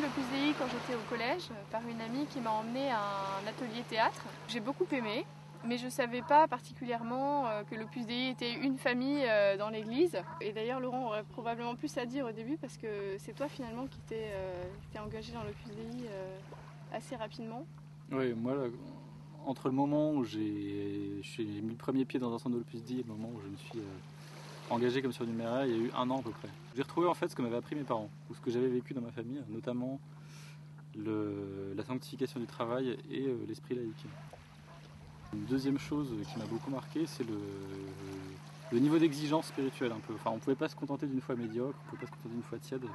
l'Opus Dei quand j'étais au collège par une amie qui m'a emmenée à un atelier théâtre. J'ai beaucoup aimé, mais je ne savais pas particulièrement que l'Opus Dei était une famille dans l'église. Et d'ailleurs Laurent aurait probablement plus à dire au début parce que c'est toi finalement qui t'es engagé dans l'Opus Dei assez rapidement. Oui, moi, là, entre le moment où j'ai mis le premier pied dans un centre de l'Opus Dei et le moment où je me suis engagé comme surnuméraire, il y a eu 1 an à peu près. J'ai retrouvé en fait ce que m'avaient appris mes parents, ou ce que j'avais vécu dans ma famille, notamment la sanctification du travail et l'esprit laïque. Une deuxième chose qui m'a beaucoup marqué, c'est le niveau d'exigence spirituelle un peu. Enfin, on ne pouvait pas se contenter d'une foi médiocre, on ne pouvait pas se contenter d'une foi tiède.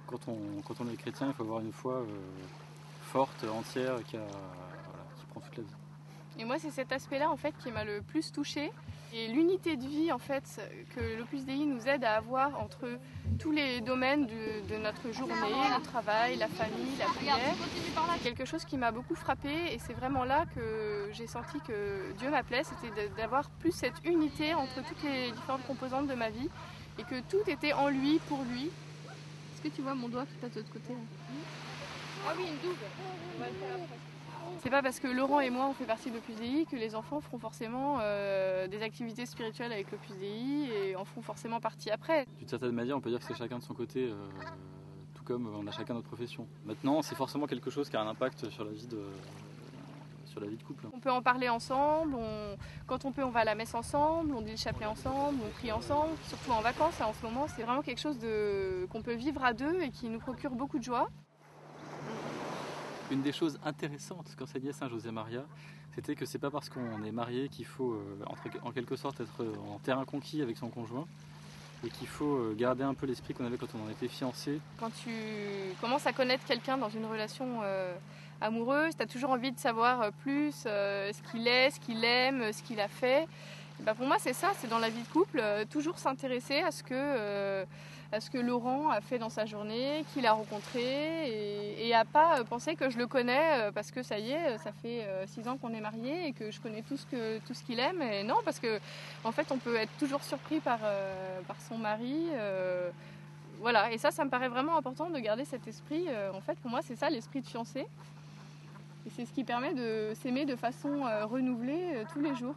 Quand on est chrétien, il faut avoir une foi forte, entière, qui prend toute la vie. Et moi, c'est cet aspect-là en fait qui m'a le plus touchée. Et l'unité de vie en fait que l'Opus Dei nous aide à avoir entre tous les domaines de notre journée, le travail, la famille, la prière, c'est quelque chose qui m'a beaucoup frappée et c'est vraiment là que j'ai senti que Dieu m'appelait, c'était d'avoir plus cette unité entre toutes les différentes composantes de ma vie et que tout était en lui, pour lui. Est-ce que tu vois mon doigt qui passe de l'autre côté là ? Ah oui, une double. On va le faire après. C'est pas parce que Laurent et moi on fait partie de l'Opus Dei que les enfants feront forcément des activités spirituelles avec l'Opus Dei et en feront forcément partie après. D'une certaine manière, on peut dire que c'est chacun de son côté, tout comme on a chacun notre profession. Maintenant, c'est forcément quelque chose qui a un impact sur la vie de couple. On peut en parler ensemble, quand on peut on va à la messe ensemble, on dit le chapelet ensemble, on prie ensemble, surtout en vacances en ce moment. C'est vraiment quelque chose qu'on peut vivre à deux et qui nous procure beaucoup de joie. Une des choses intéressantes qu'enseignait Saint José Maria, c'était que c'est pas parce qu'on est marié qu'il faut en quelque sorte être en terrain conquis avec son conjoint et qu'il faut garder un peu l'esprit qu'on avait quand on en était fiancé. Quand tu commences à connaître quelqu'un dans une relation amoureuse, tu as toujours envie de savoir plus ce qu'il est, ce qu'il aime, ce qu'il a fait. Et ben pour moi c'est ça, c'est dans la vie de couple, toujours s'intéresser à ce que Laurent a fait dans sa journée, qu'il a rencontré et à pas penser que je le connais parce que ça y est, ça fait 6 ans qu'on est mariés et que je connais tout ce qu'il aime. Et non, parce que en fait on peut être toujours surpris par son mari. Voilà, et ça me paraît vraiment important de garder cet esprit. En fait, pour moi, c'est ça l'esprit de fiancé. Et c'est ce qui permet de s'aimer de façon renouvelée tous les jours.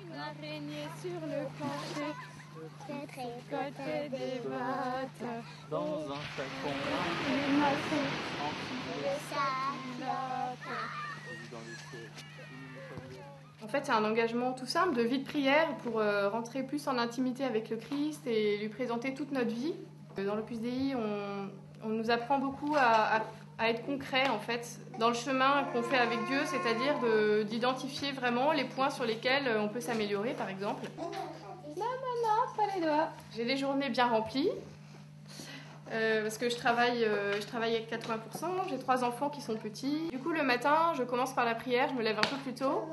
Une araignée sur le plancher, tricotait des bottes, Dans un flacon, les maçons, En fait, c'est un engagement tout simple de vie de prière pour rentrer plus en intimité avec le Christ et lui présenter toute notre vie. Dans l'Opus Dei, on nous apprend beaucoup à être concret en fait dans le chemin qu'on fait avec Dieu, c'est-à-dire d'identifier vraiment les points sur lesquels on peut s'améliorer, par exemple. Non, pas les doigts. J'ai des journées bien remplies. Parce que je travaille avec 80%, j'ai 3 enfants qui sont petits. Du coup, le matin, je commence par la prière, je me lève un peu plus tôt.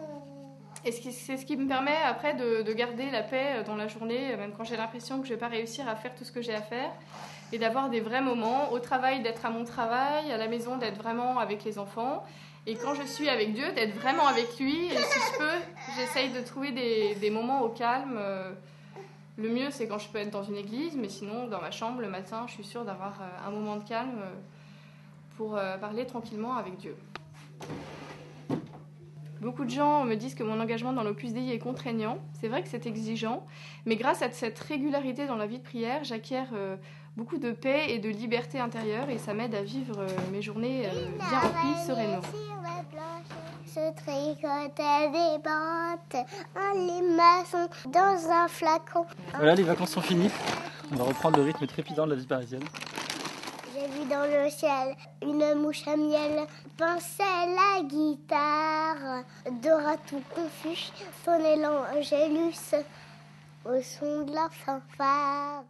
Et c'est ce qui me permet après de garder la paix dans la journée, même quand j'ai l'impression que je ne vais pas réussir à faire tout ce que j'ai à faire. Et d'avoir des vrais moments, au travail, d'être à mon travail, à la maison, d'être vraiment avec les enfants. Et quand je suis avec Dieu, d'être vraiment avec lui. Et si je peux, j'essaye de trouver des moments au calme. Le mieux, c'est quand je peux être dans une église, mais sinon, dans ma chambre, le matin, je suis sûre d'avoir un moment de calme pour parler tranquillement avec Dieu. Beaucoup de gens me disent que mon engagement dans l'Opus Dei est contraignant. C'est vrai que c'est exigeant, mais grâce à cette régularité dans la vie de prière, j'acquiers beaucoup de paix et de liberté intérieure et ça m'aide à vivre mes journées bien remplies, sereinement. Se tricotait des bottes, les maçons dans un flacon. Voilà, les vacances sont finies. On va reprendre le rythme trépidant de la vie parisienne. J'ai vu dans le ciel une mouche à miel, pensait la guitare. Dora tout confus, sonnait l'angélus au son de la fanfare.